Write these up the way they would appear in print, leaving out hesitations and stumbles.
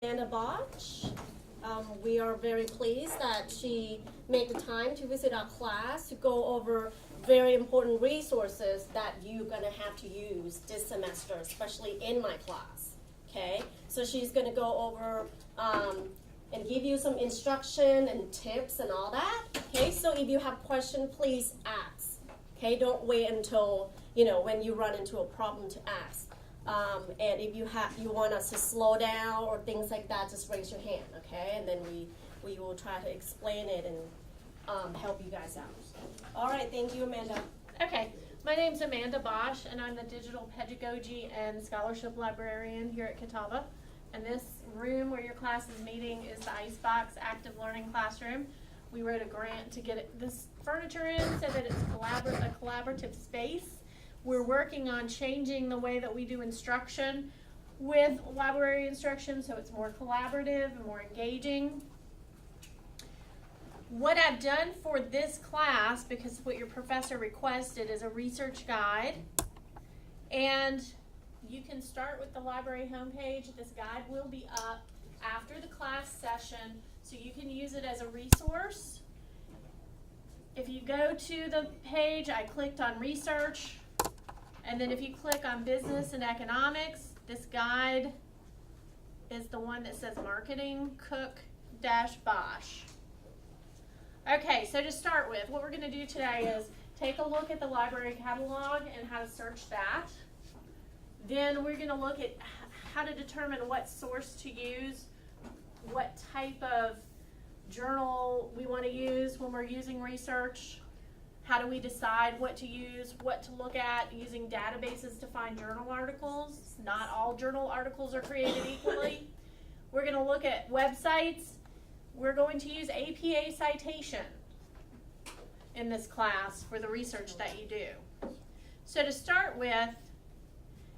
Amanda Botch. We are very pleased that she made the time to visit our class to go over very important resources that you're going to have to use this semester, especially in my class. Okay, so she's going to go over and give you some instruction and tips and all that. Okay, so if you have questions, please ask. Okay, don't wait until when you run into a problem to ask. And if you want us to slow down or things like that, just raise your hand, okay? And then we will try to explain it and help you guys out. All right, thank you, Amanda. Okay, my name's Amanda Bosch, and I'm the Digital Pedagogy and Scholarship Librarian here at Catawba. And this room where your class is meeting is the Icebox Active Learning Classroom. We wrote a grant to get this furniture in so that it's a collaborative space. We're working on changing the way that we do instruction with library instruction so it's more collaborative and more engaging. What I've done for this class, because what your professor requested, is a research guide. And you can start with the library homepage. This guide will be up after the class session, so you can use it as a resource. If you go to the page, I clicked on research. And then if you click on business and economics, this guide is the one that says marketing Cook-Bosch. Okay, so to start with, what we're going to do today is take a look at the library catalog and how to search that. Then we're going to look at how to determine what source to use, what type of journal we want to use when we're using research. How do we decide what to use, what to look at, using databases to find journal articles? Not all journal articles are created equally. We're going to look at websites. We're going to use APA citation in this class for the research that you do. So to start with,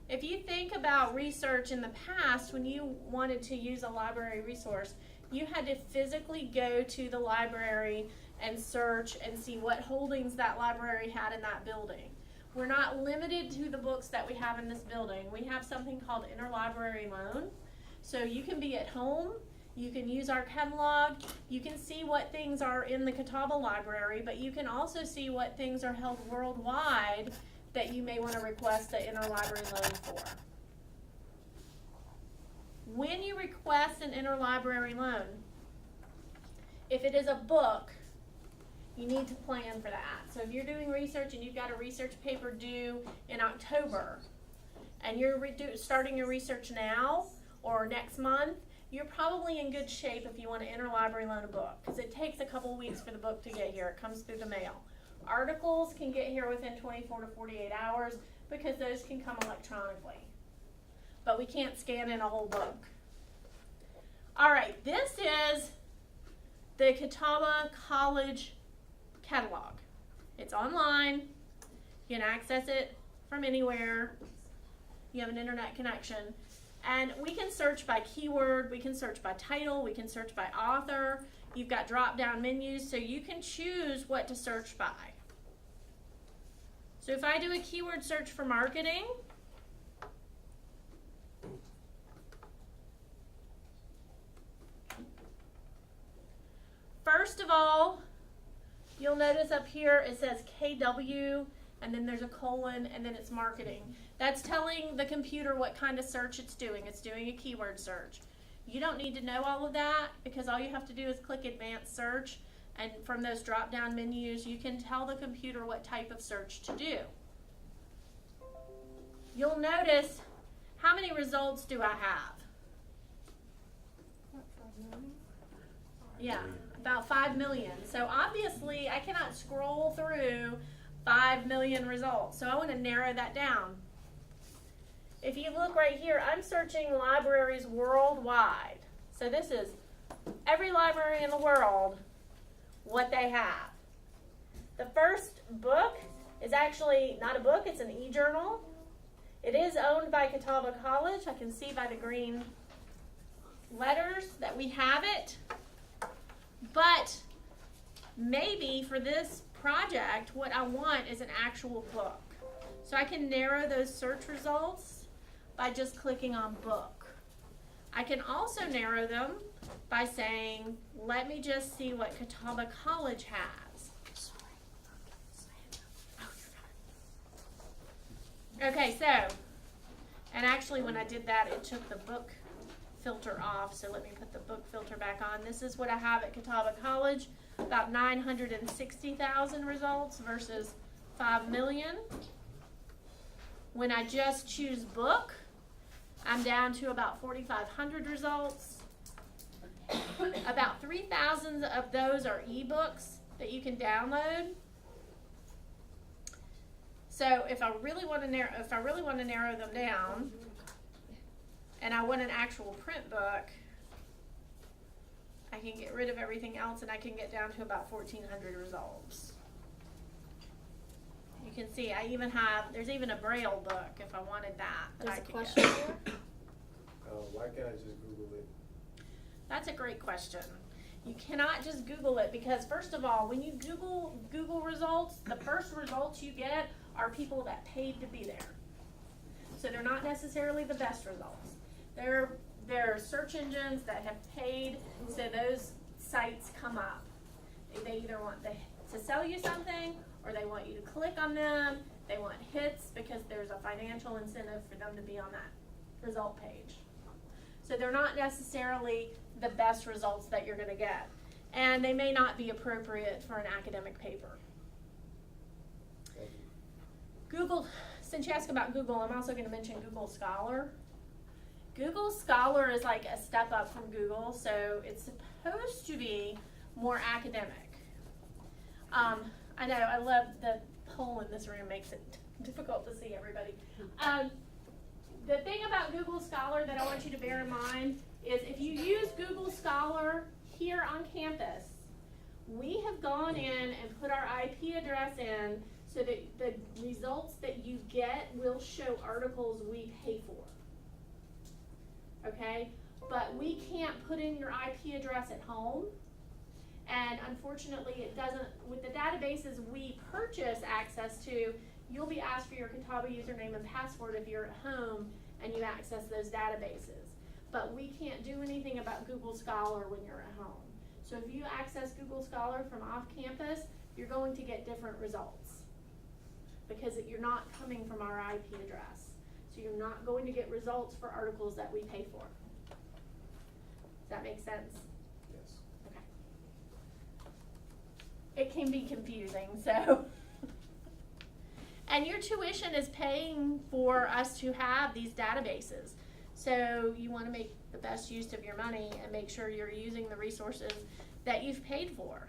if you think about research in the past, when you wanted to use a library resource, you had to physically go to the library and search and see what holdings that library had in that building. We're not limited to the books that we have in this building. We have something called interlibrary loan. So you can be at home, you can use our catalog, you can see what things are in the Catawba Library, but you can also see what things are held worldwide that you may want to request an interlibrary loan for. When you request an interlibrary loan, if it is a book, you need to plan for that. So if you're doing research and you've got a research paper due in October and you're starting your research now or next month, you're probably in good shape if you want to interlibrary loan a book, because it takes a couple weeks for the book to get here. It comes through the mail. Articles can get here within 24 to 48 hours because those can come electronically. But we can't scan in a whole book. All right, this is the Catawba College catalog. It's online. You can access it from anywhere. You have an internet connection. And we can search by keyword, we can search by title, we can search by author. You've got drop-down menus, so you can choose what to search by. So if I do a keyword search for marketing, first of all, you'll notice up here it says KW, and then there's a colon, and then it's marketing. That's telling the computer what kind of search it's doing. It's doing a keyword search. You don't need to know all of that, because all you have to do is click Advanced Search, and from those drop-down menus, you can tell the computer what type of search to do. You'll notice, how many results do I have? Yeah, about 5 million. So obviously, I cannot scroll through 5 million results. So I want to narrow that down. If you look right here, I'm searching libraries worldwide. So this is every library in the world, what they have. The first book is actually not a book, it's an e-journal. It is owned by Catawba College. I can see by the green letters that we have it. But maybe for this project, what I want is an actual book. So I can narrow those search results by just clicking on book. I can also narrow them by saying, let me just see what Catawba College has. Okay, so, and actually when I did that, it took the book filter off, so let me put the book filter back on. This is what I have at Catawba College, about 960,000 results versus 5 million. When I just choose book, I'm down to about 4,500 results. About 3,000 of those are ebooks that you can download. So if I really want to narrow them down, and I want an actual print book, I can get rid of everything else, and I can get down to about 1,400 results. You can see there's even a Braille book if I wanted that. There's a question there? Why can't I just Google it? That's a great question. You cannot just Google it because, first of all, when you Google results, the first results you get are people that paid to be there. So they're not necessarily the best results. They're search engines that have paid, so those sites come up. They either want to sell you something, or they want you to click on them. They want hits because there's a financial incentive for them to be on that result page. So they're not necessarily the best results that you're going to get. And they may not be appropriate for an academic paper. Google, since you asked about Google, I'm also going to mention Google Scholar. Google Scholar is like a step up from Google, so it's supposed to be more academic. I know, I love the poll in this room makes it difficult to see everybody. The thing about Google Scholar that I want you to bear in mind is if you use Google Scholar here on campus, we have gone in and put our IP address in so that the results that you get will show articles we pay for. Okay? But we can't put in your IP address at home. And unfortunately, it doesn't, with the databases we purchase access to, you'll be asked for your Catawba username and password if you're at home and you access those databases. But we can't do anything about Google Scholar when you're at home. So if you access Google Scholar from off campus, you're going to get different results because you're not coming from our IP address. So you're not going to get results for articles that we pay for. Does that make sense? Yes. Okay. It can be confusing, so. And your tuition is paying for us to have these databases. So you want to make the best use of your money and make sure you're using the resources that you've paid for.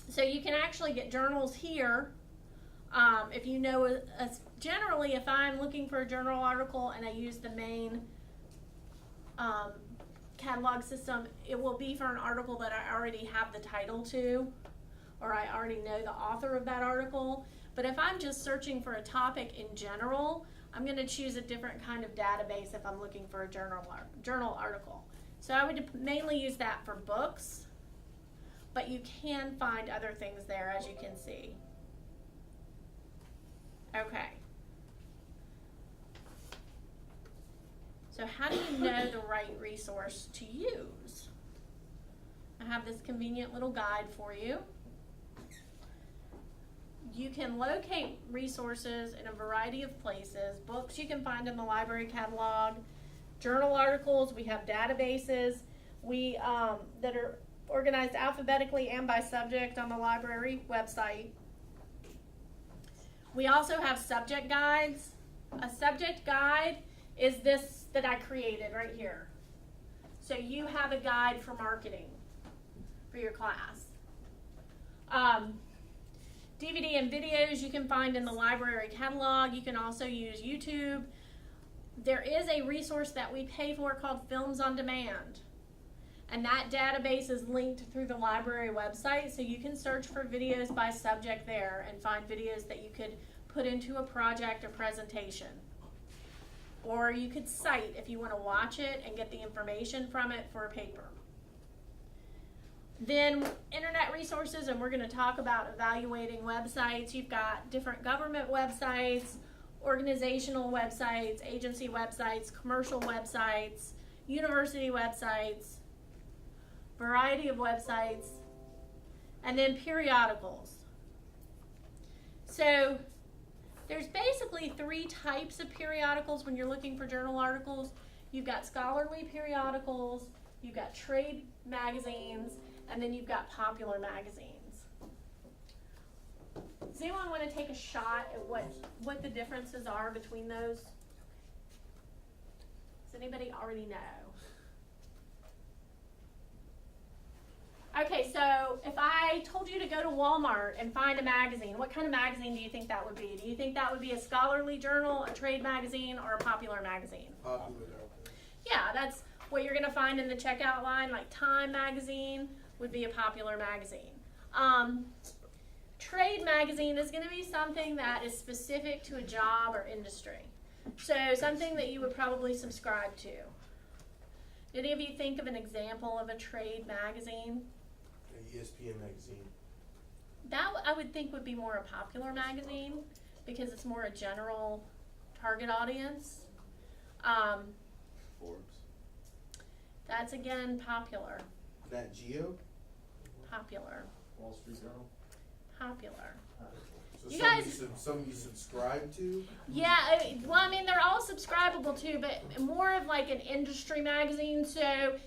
So you can actually get journals here. If you know, generally if I'm looking for a journal article and I use the main catalog system, it will be for an article that I already have the title to, or I already know the author of that article. But if I'm just searching for a topic in general, I'm going to choose a different kind of database if I'm looking for a journal article. So I would mainly use that for books, but you can find other things there, as you can see. Okay. So how do you know the right resource to use? I have this convenient little guide for you. You can locate resources in a variety of places. Books you can find in the library catalog. Journal articles, we have databases that are organized alphabetically and by subject on the library website. We also have subject guides. A subject guide is this that I created right here. So you have a guide for marketing for your class. DVD and videos you can find in the library catalog. You can also use YouTube. There is a resource that we pay for called Films on Demand. And that database is linked through the library website, so you can search for videos by subject there and find videos that you could put into a project or presentation. Or you could cite if you want to watch it and get the information from it for a paper. Then internet resources, and we're going to talk about evaluating websites. You've got different government websites organizational websites, agency websites, commercial websites, university websites, variety of websites, and then periodicals. So there's basically 3 types of periodicals when you're looking for journal articles. You've got scholarly periodicals, you've got trade magazines, and then you've got popular magazines. Does anyone want to take a shot at what the differences are between those? Does anybody already know? Okay, so if I told you to go to Walmart and find a magazine, what kind of magazine do you think that would be? Do you think that would be a scholarly journal, a trade magazine, or a popular magazine? Popular. Yeah, that's what you're going to find in the checkout line. Like Time magazine would be a popular magazine. Trade magazine is going to be something that is specific to a job or industry. So something that you would probably subscribe to. Did any of you think of an example of a trade magazine? ESPN magazine. That I would think would be more a popular magazine because it's more a general target audience. Forbes. That's again popular. Nat Geo. Popular. Wall Street Journal. Popular. So You some guys- some you subscribe to. Yeah, they're all subscribable too, but more of like an industry magazine. So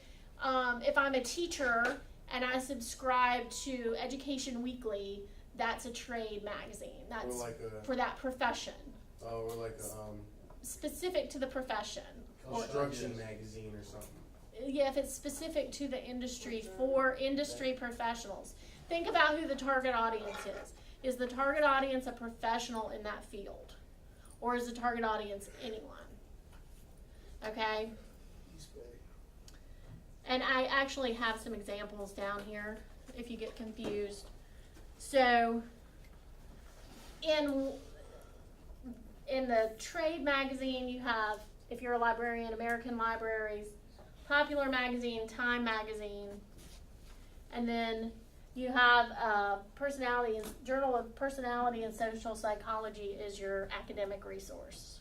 if I'm a teacher and I subscribe to Education Weekly, that's a trade magazine. That's Or like a for that profession, or like a specific to the profession. construction magazine or something. Yeah, if it's specific to the industry for industry professionals. Think about who the target audience is. Is the target audience a professional in that field? Or is the target audience anyone? Okay? East Bay. And I actually have some examples down here if you get confused. So, in the trade magazine, you have, if you're a librarian, American Libraries, Popular Magazine, Time Magazine, and then you have Journal of Personality and Social Psychology is your academic resource.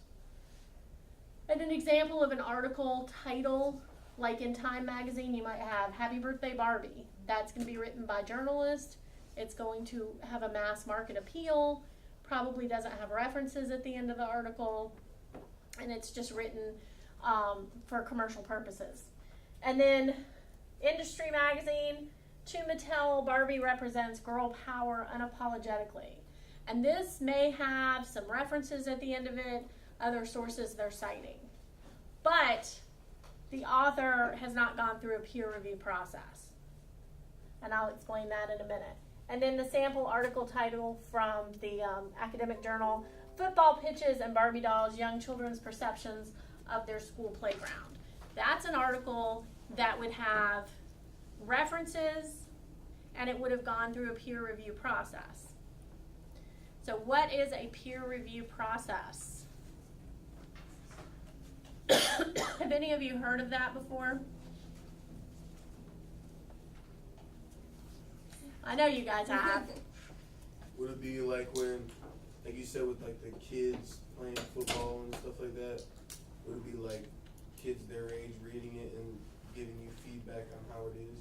And an example of an article title, like in Time Magazine, you might have Happy Birthday Barbie. That's going to be written by journalists. It's going to have a mass market appeal, probably doesn't have references at the end of the article, and it's just written for commercial purposes. And then Industry Magazine, to Mattel, Barbie represents girl power unapologetically. And this may have some references at the end of it, other sources they're citing. But the author has not gone through a peer review process. And I'll explain that in a minute. And then the sample article title from the academic journal, Football Pitches and Barbie Dolls, Young Children's Perceptions of Their School Playground. That's an article that would have references and it would have gone through a peer review process. So what is a peer review process? Have any of you heard of that before? I know you guys have. Would it be like when, like you said, with like the kids playing football and stuff like that? Would it be like kids their age reading it and giving you feedback on how it is?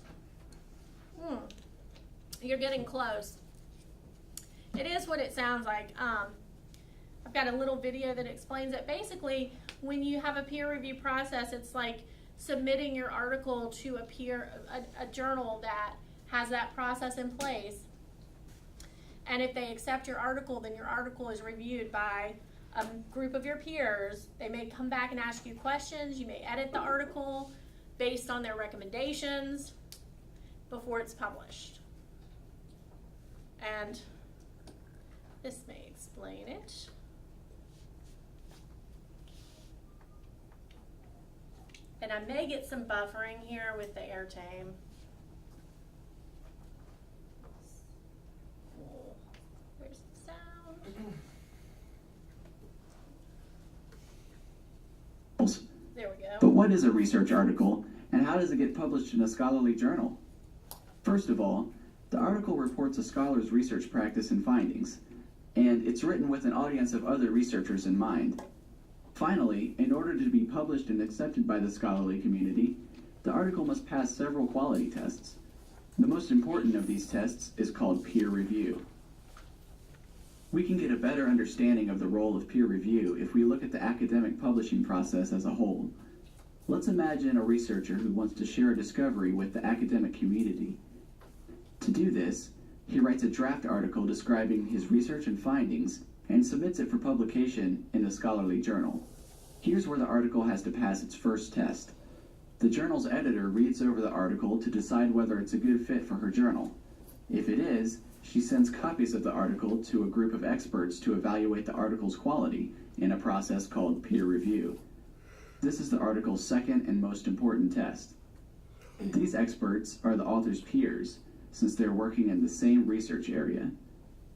You're getting close. It is what it sounds like. I've got a little video that explains it. Basically, when you have a peer review process, it's like submitting your article to a journal that has that process in place. And if they accept your article, then your article is reviewed by a group of your peers. They may come back and ask you questions. You may edit the article based on their recommendations before it's published. And this may explain it. And I may get some buffering here with the airtime. Where's the sound? There we go. But what is a research article, and how does it get published in a scholarly journal? First of all, the article reports a scholar's research practice and findings. and it's written with an audience of other researchers in mind. Finally, in order to be published and accepted by the scholarly community, the article must pass several quality tests. The most important of these tests is called peer review. We can get a better understanding of the role of peer review if we look at the academic publishing process as a whole. Let's imagine a researcher who wants to share a discovery with the academic community. To do this, he writes a draft article describing his research and findings and submits it for publication in a scholarly journal. Here's where the article has to pass its first test. The journal's editor reads over the article to decide whether it's a good fit for her journal. If it is, she sends copies of the article to a group of experts to evaluate the article's quality in a process called peer review. This is the article's second and most important test. These experts are the author's peers, since they're working in the same research area.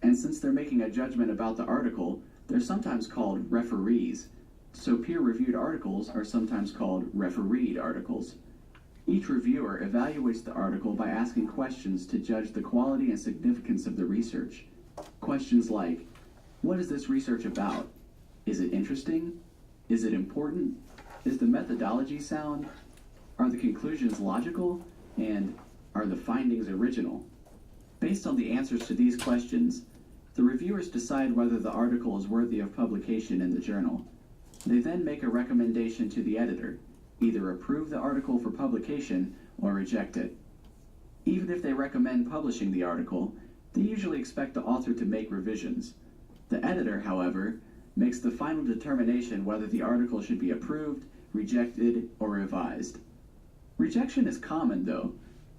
And since they're making a judgment about the article, they're sometimes called referees. So peer-reviewed articles are sometimes called refereed articles. Each reviewer evaluates the article by asking questions to judge the quality and significance of the research. Questions like, what is this research about? Is it interesting? Is it important? Is the methodology sound? Are the conclusions logical? And are the findings original? Based on the answers to these questions, the reviewers decide whether the article is worthy of publication in the journal. They then make a recommendation to the editor, either approve the article for publication or reject it. Even if they recommend publishing the article, they usually expect the author to make revisions. The editor, however, makes the final determination whether the article should be approved, rejected, or revised. Rejection is common, though.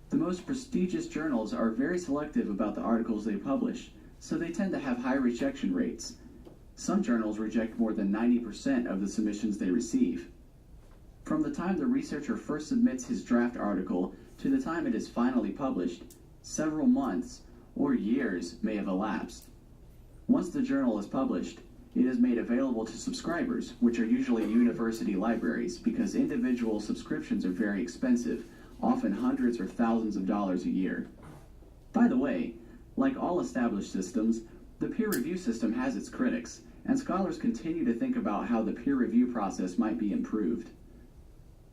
The most prestigious journals are very selective about the articles they publish, so they tend to have high rejection rates. Some journals reject more than 90% of the submissions they receive. From the time the researcher first submits his draft article to the time it is finally published, several months or years may have elapsed. Once the journal is published, it is made available to subscribers, which are usually university libraries, because individual subscriptions are very expensive, often hundreds or thousands of dollars a year. By the way, like all established systems, the peer review system has its critics, and scholars continue to think about how the peer review process might be improved.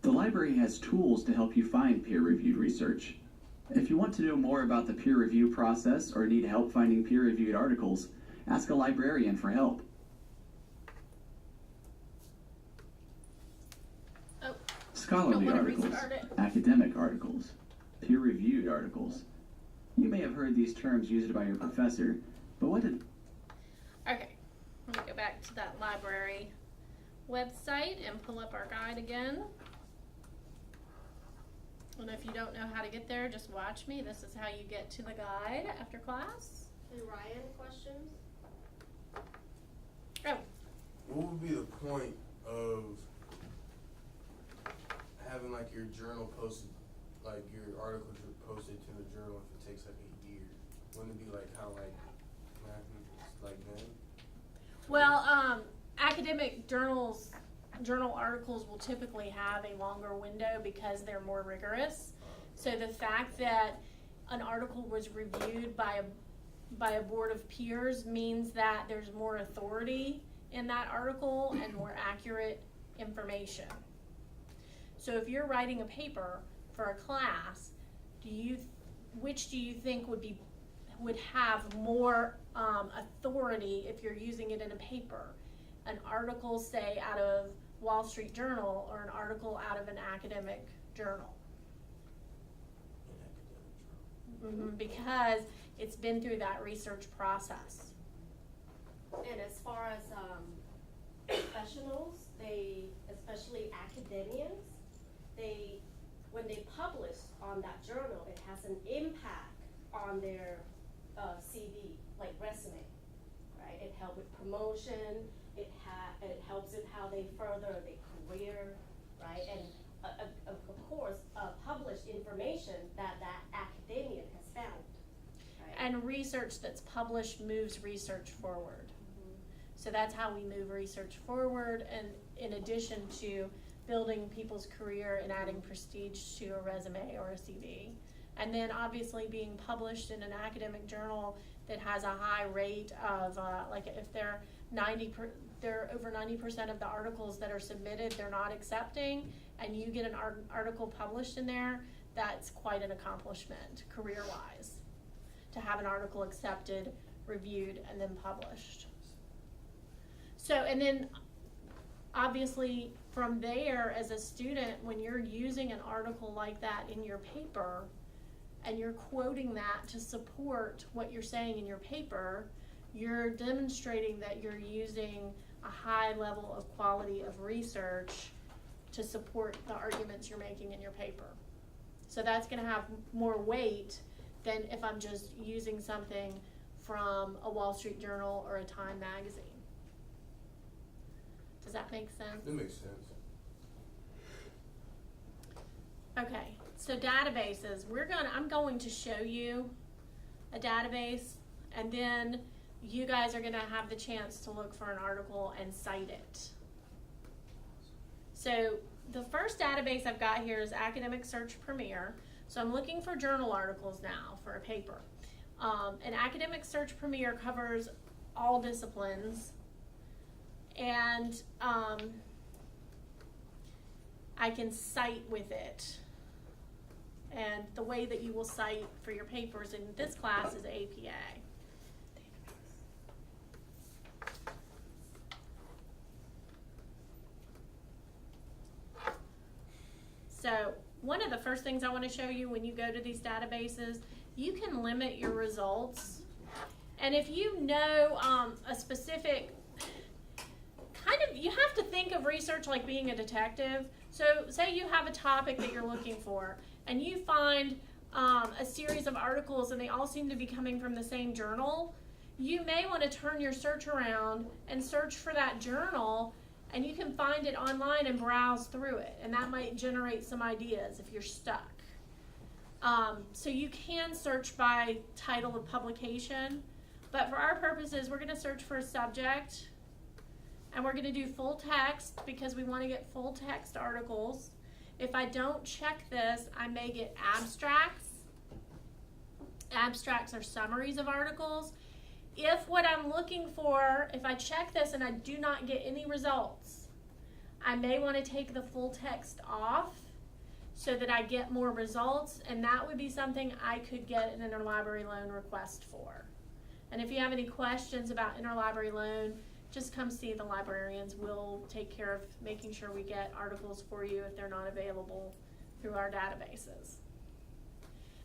The library has tools to help you find peer-reviewed research. If you want to know more about the peer review process or need help finding peer-reviewed articles, ask a librarian for help. Scholarly articles, academic articles, peer-reviewed articles. You may have heard these terms used by your professor, but what did... Okay, let me go back to that library website and pull up our guide again. And if you don't know how to get there, just watch me. This is how you get to the guide after class. Hey, Ryan, questions? Oh, What would be the point of having like your journal posted, like your articles are posted to the journal if it takes like a year? Wouldn't it be like how like then? well, academic journal articles will typically have a longer window because they're more rigorous. So the fact that an article was reviewed by a board of peers means that there's more authority in that article and more accurate information. So if you're writing a paper for a class, which do you think would have more authority if you're using it in a paper? An article, say, out of Wall Street Journal or an article out of an academic journal? Because it's been through that research process. And as far as professionals, especially academians, when they publish on that journal, it has an impact on their CV, like resume, right? It helps with promotion. It helps with how they further their career, right? And of course, published information that academia has found, right? And research that's published moves research forward. So that's how we move research forward, and in addition to building people's career and adding prestige to a resume or a CV. And then obviously being published in an academic journal it has a high rate of, like if they're over 90% of the articles that are submitted, they're not accepting, and you get an article published in there, that's quite an accomplishment career-wise, to have an article accepted, reviewed, and then published. So, and then obviously from there, as a student, when you're using an article like that in your paper, and you're quoting that to support what you're saying in your paper, you're demonstrating that you're using a high level of quality of research to support the arguments you're making in your paper. So that's going to have more weight than if I'm just using something from a Wall Street Journal or a Time magazine. Does that make sense? That makes sense. Okay, so databases. I'm going to show you a database, and then you guys are going to have the chance to look for an article and cite it. So the first database I've got here is Academic Search Premier. So I'm looking for journal articles now for a paper. And Academic Search Premier covers all disciplines, and I can cite with it. And the way that you will cite for your papers in this class is APA. So one of the first things I want to show you when you go to these databases, you can limit your results. And if you know a specific you have to think of research like being a detective. So say you have a topic that you're looking for, and you find a series of articles and they all seem to be coming from the same journal. You may want to turn your search around and search for that journal, and you can find it online and browse through it, and that might generate some ideas if you're stuck. So you can search by title of publication, but for our purposes, we're going to search for a subject, and we're going to do full text because we want to get full text articles. If I don't check this, I may get abstracts. Abstracts are summaries of articles. If what I'm looking for, if I check this and I do not get any results, I may want to take the full text off so that I get more results, and that would be something I could get an interlibrary loan request for. And if you have any questions about interlibrary loan, just come see the librarians. We'll take care of making sure we get articles for you if they're not available through our databases.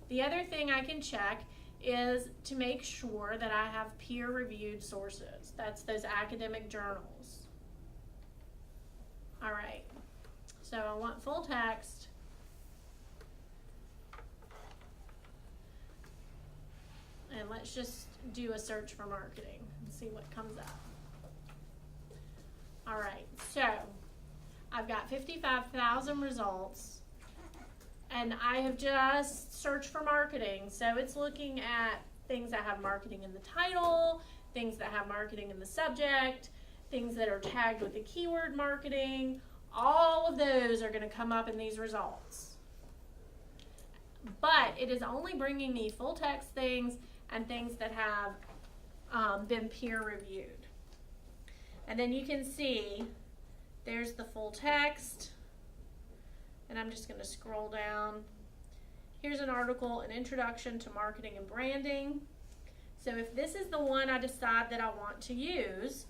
The other thing I can check is to make sure that I have peer-reviewed sources. That's those academic journals. All right, so I want full text. And let's just do a search for marketing and see what comes up. All right, so I've got 55,000 results, and I have just searched for marketing. So it's looking at things that have marketing in the title, things that have marketing in the subject, things that are tagged with the keyword marketing. All of those are going to come up in these results. But it is only bringing me full text things and things that have been peer reviewed. And then you can see there's the full text, and I'm just going to scroll down. Here's an article, An Introduction to Marketing and Branding. So if this is the one I decide that I want to use,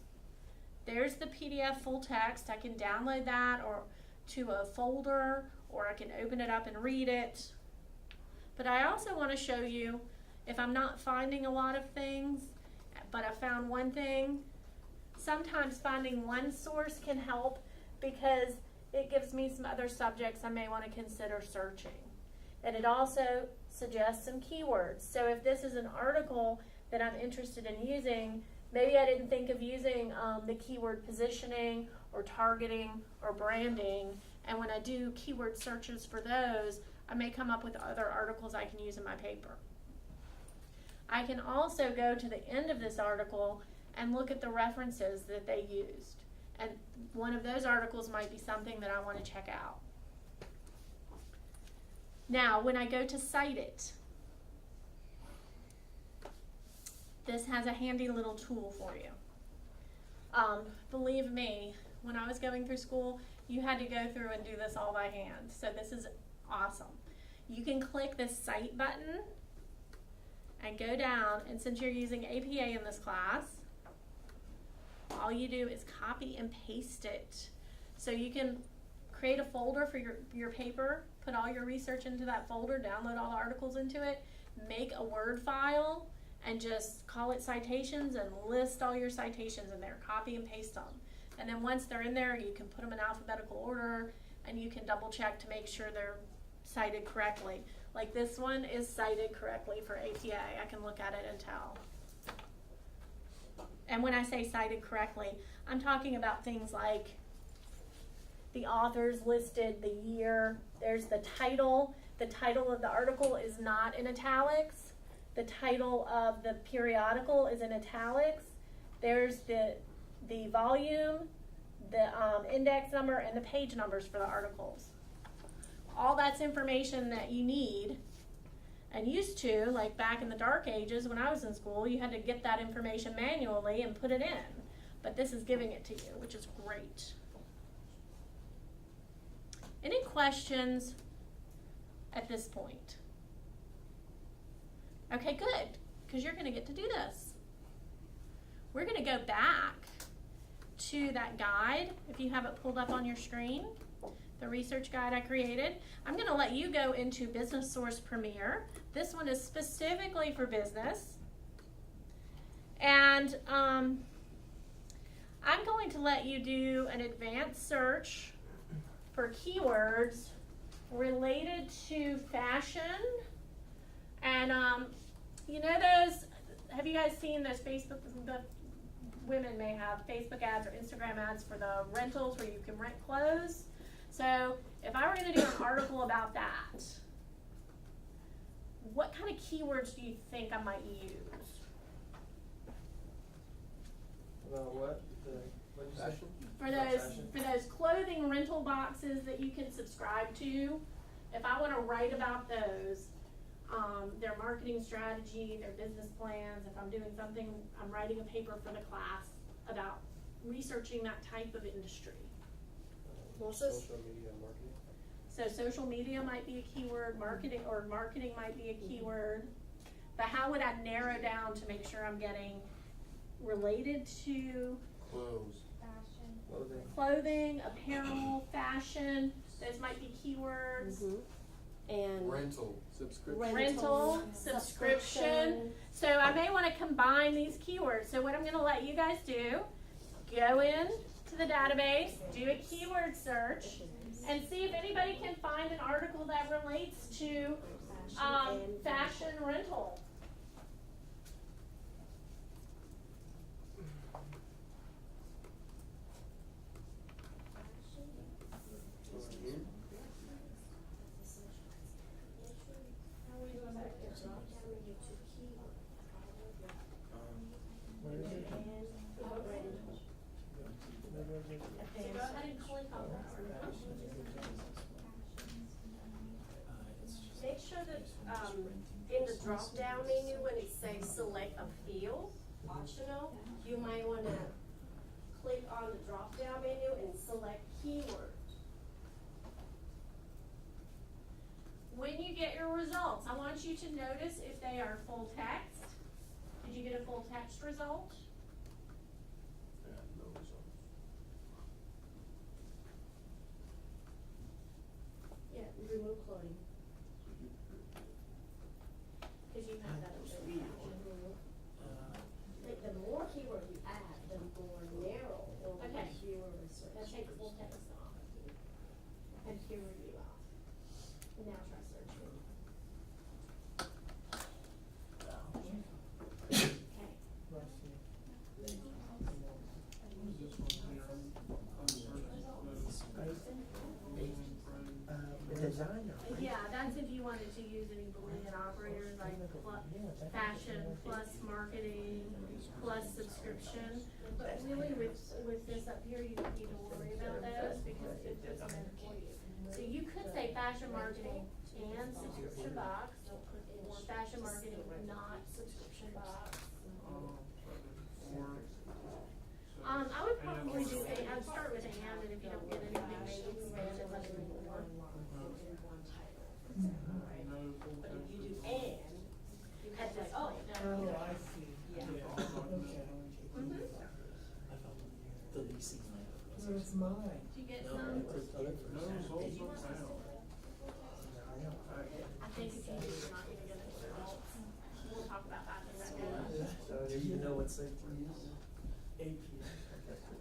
there's the PDF full text. I can download that or to a folder, or I can open it up and read it. But I also want to show you, if I'm not finding a lot of things, but I found one thing, sometimes finding one source can help because it gives me some other subjects I may want to consider searching. And it also suggests some keywords. So if this is an article that I'm interested in using, maybe I didn't think of using the keyword positioning or targeting or branding, and when I do keyword searches for those, I may come up with other articles I can use in my paper. I can also go to the end of this article and look at the references that they used. And one of those articles might be something that I want to check out. Now, when I go to cite it, this has a handy little tool for you. Believe me, when I was going through school, you had to go through and do this all by hand. So this is awesome. You can click this Cite button and go down, and since you're using APA in this class, all you do is copy and paste it. So you can create a folder for your paper, put all your research into that folder, download all the articles into it, make a Word file, and just call it citations and list all your citations in there, copy and paste them. And then once they're in there, you can put them in alphabetical order, and you can double check to make sure they're cited correctly. Like this one is cited correctly for APA. I can look at it and tell. And when I say cited correctly, I'm talking about things like the authors listed, the year, there's the title. The title of the article is not in italics. The title of the periodical is in italics. There's the volume, the index number, and the page numbers for the articles. All that's information that you need and used to, like back in the dark ages when I was in school, you had to get that information manually and put it in. But this is giving it to you, which is great. Any questions at this point? Okay, good, because you're going to get to do this. We're going to go back to that guide, if you have it pulled up on your screen, the research guide I created. I'm going to let you go into Business Source Premier. This one is specifically for business. And I'm going to let you do an advanced search for keywords related to fashion. And you know those, have you guys seen those Facebook, the women may have Facebook ads or Instagram ads for the rentals where you can rent clothes? So if I were going to do an article about that, what kind of keywords do you think I might use? About what? What did you say? For those clothing rental boxes that you can subscribe to, if I want to write about those, their marketing strategy, their business plans, if I'm doing something, I'm writing a paper for the class about researching that type of industry. Social media marketing. So social media might be a keyword, marketing might be a keyword. But how would I narrow down to make sure I'm getting related to Clothes. clothing, apparel, fashion? Those might be keywords. And Rental. Subscription. Rental, subscription. So I may want to combine these keywords. So what I'm going to let you guys do, go in to the database, do a keyword search, and see if anybody can find an article that relates to fashion rental. So go ahead and click on that. make sure that in the drop down menu when it says select a field, optional, you might want to click on the drop down menu and select keyword. When you get your results, I want you to notice if they are full text. Did you get a full text result? No results. Yeah, remove clothing. Because you have that up there. Like the more keyword you add, the more narrow it will be Okay. keyword research. Let's take full text off. And keyword view off. Now try searching. Okay. Designer. Yeah, that's if you wanted to use any Boolean operators like fashion plus marketing plus subscription. But really with this up here, you don't need to worry about those because it puts them in for you. So you could say fashion marketing and subscription box, or fashion marketing not subscription box. I would probably do I would start with and, and if you don't get anything, maybe expand it a little more. But if you do and, you have to, oh, Oh, I see. Yeah. Okay. The leasing land. Where's mine? Did you get No, some? it's other Did you want some? I think if you do, you're not gonna get the results. We'll talk about that in a second. So do you know what site to use? AP.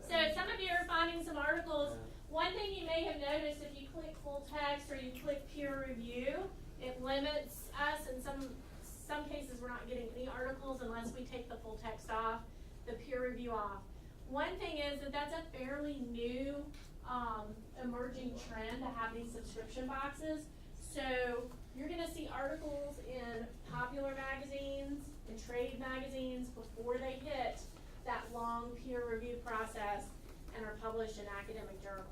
So some of you are finding some articles. One thing you may have noticed if you click full text or you click peer review, it limits us. In some cases, we're not getting any articles unless we take the full text off, the peer review off. One thing is that that's a fairly new emerging trend to have these subscription boxes. So you're going to see articles in popular magazines, in trade magazines before they hit that long peer review process and are published in academic journals.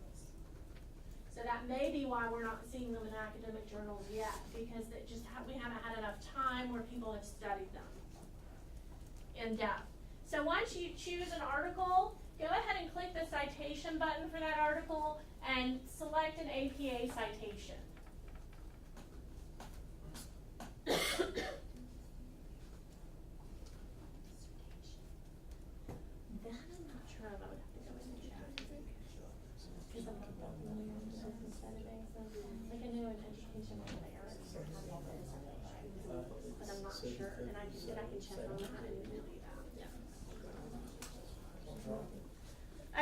So that may be why we're not seeing them in academic journals yet, because it just we haven't had enough time where people have studied them in depth. So once you choose an article, go ahead and click the citation button for that article and select an APA citation. That I'm not sure of. I would have to go in and check. Because I'm not that familiar with the business side of things. Like I know in education over there, it's sort of all this, but I'm not sure. And I can check on that and tell you that. Yeah.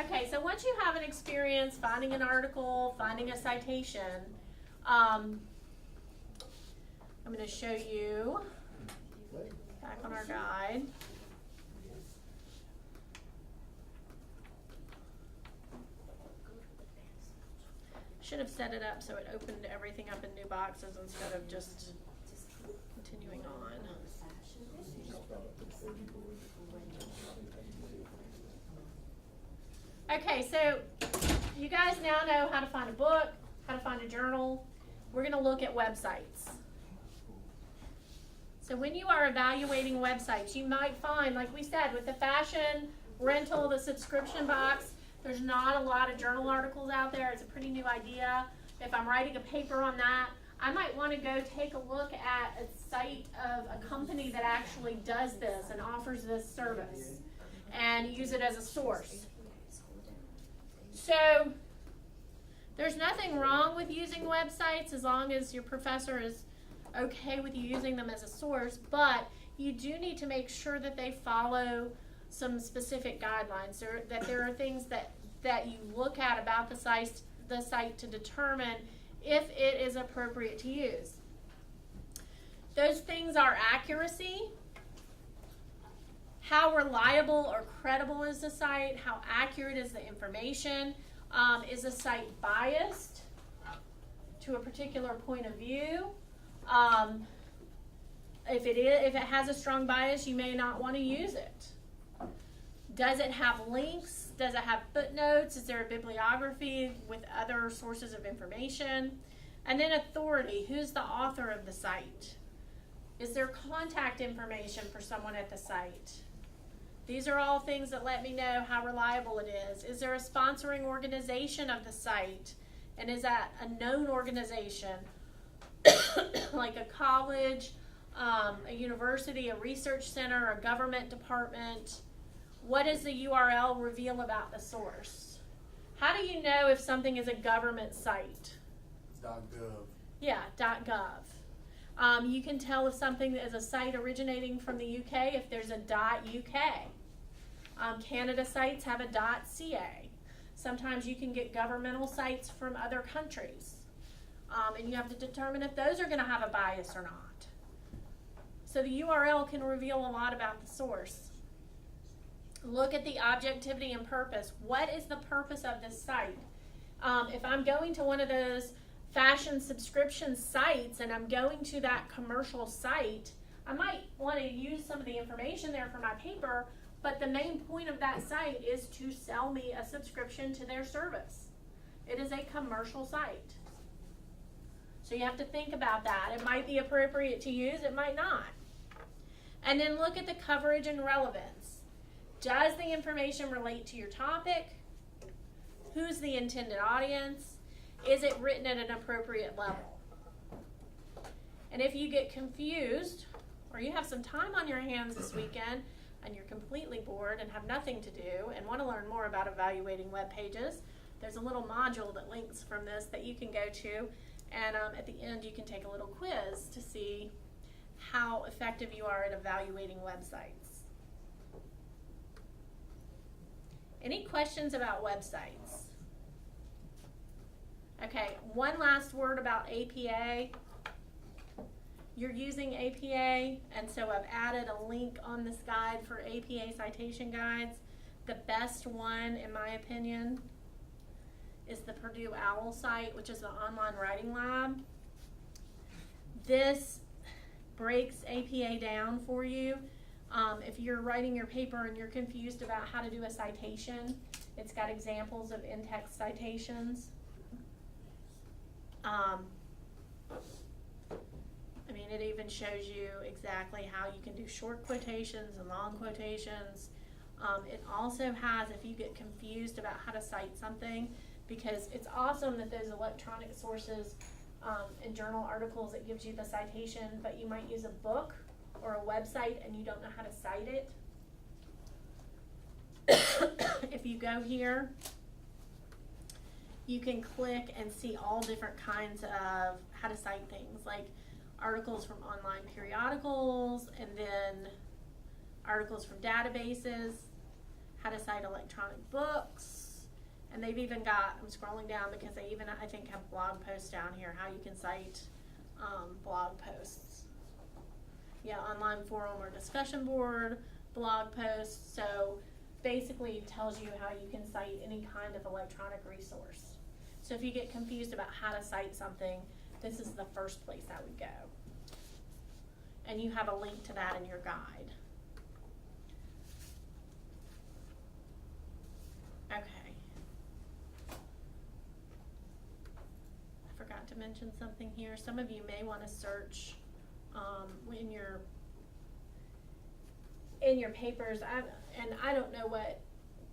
Okay, so once you have an experience finding an article, finding a citation, I'm going to show you back on our guide. Should have set it up so it opened everything up in new boxes instead of just continuing on. Okay, so you guys now know how to find a book, how to find a journal. We're going to look at websites. So when you are evaluating websites, you might find, like we said, with the fashion rental, the subscription box, there's not a lot of journal articles out there. It's a pretty new idea. If I'm writing a paper on that, I might want to go take a look at a site of a company that actually does this and offers this service and use it as a source. So there's nothing wrong with using websites as long as your professor is okay with you using them as a source, but you do need to make sure that they follow some specific guidelines, or that there are things that you look at about the site to determine if it is appropriate to use. Those things are accuracy, how reliable or credible is the site, how accurate is the information, is the site biased to a particular point of view. If it has a strong bias, you may not want to use it. Does it have links? Does it have footnotes? Is there a bibliography with other sources of information? And then authority. Who's the author of the site? Is there contact information for someone at the site? These are all things that let me know how reliable it is. Is there a sponsoring organization of the site? And is that a known organization? Like a college, a university, a research center, a government department? What does the URL reveal about the source? How do you know if something is a government site? .gov. Yeah, .gov. You can tell if something is a site originating from the UK if there's a .uk. Canada sites have a .ca. Sometimes you can get governmental sites from other countries. And you have to determine if those are going to have a bias or not. So the URL can reveal a lot about the source. Look at the objectivity and purpose. What is the purpose of this site? If I'm going to one of those fashion subscription sites and I'm going to that commercial site, I might want to use some of the information there for my paper, but the main point of that site is to sell me a subscription to their service. It is a commercial site. So you have to think about that. It might be appropriate to use, it might not. And then look at the coverage and relevance. Does the information relate to your topic? Who's the intended audience? Is it written at an appropriate level? And if you get confused, or you have some time on your hands this weekend, and you're completely bored and have nothing to do and want to learn more about evaluating web pages, there's a little module that links from this that you can go to, and at the end you can take a little quiz to see how effective you are at evaluating websites. Any questions about websites? Okay, one last word about APA. You're using APA, and so I've added a link on this guide for APA citation guides. The best one, in my opinion, is the Purdue OWL site, which is the online writing lab. This breaks APA down for you. If you're writing your paper and you're confused about how to do a citation, it's got examples of in-text citations. It even shows you exactly how you can do short quotations and long quotations. It also has, if you get confused about how to cite something, because it's awesome that those electronic sources and journal articles, it gives you the citation, but you might use a book or a website and you don't know how to cite it. If you go here, you can click and see all different kinds of how to cite things, like articles from online periodicals, and then articles from databases, how to cite electronic books, and they've even got, I'm scrolling down because they even, I think, have blog posts down here, how you can cite blog posts. Yeah, online forum or discussion board, blog posts. So basically it tells you how you can cite any kind of electronic resource. So if you get confused about how to cite something, this is the first place I would go. And you have a link to that in your guide. Okay. I forgot to mention something here. Some of you may want to search in your papers. I don't know what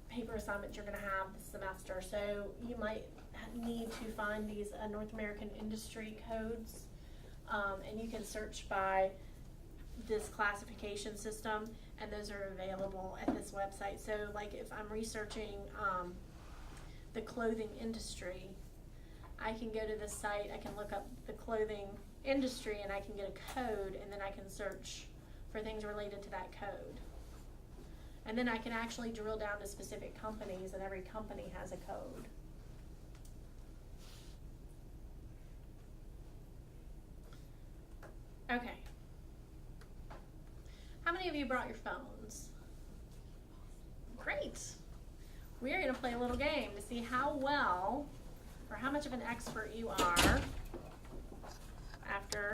paper assignments you're going to have this semester, so you might need to find these North American industry codes, and you can search by this classification system, and those are available at this website. So like if I'm researching the clothing industry, I can go to this site, I can look up the clothing industry, and I can get a code, and then I can search for things related to that code. And then I can actually drill down to specific companies, and every company has a code. Okay. How many of you brought your phones? Great. We are going to play a little game to see how well or how much of an expert you are after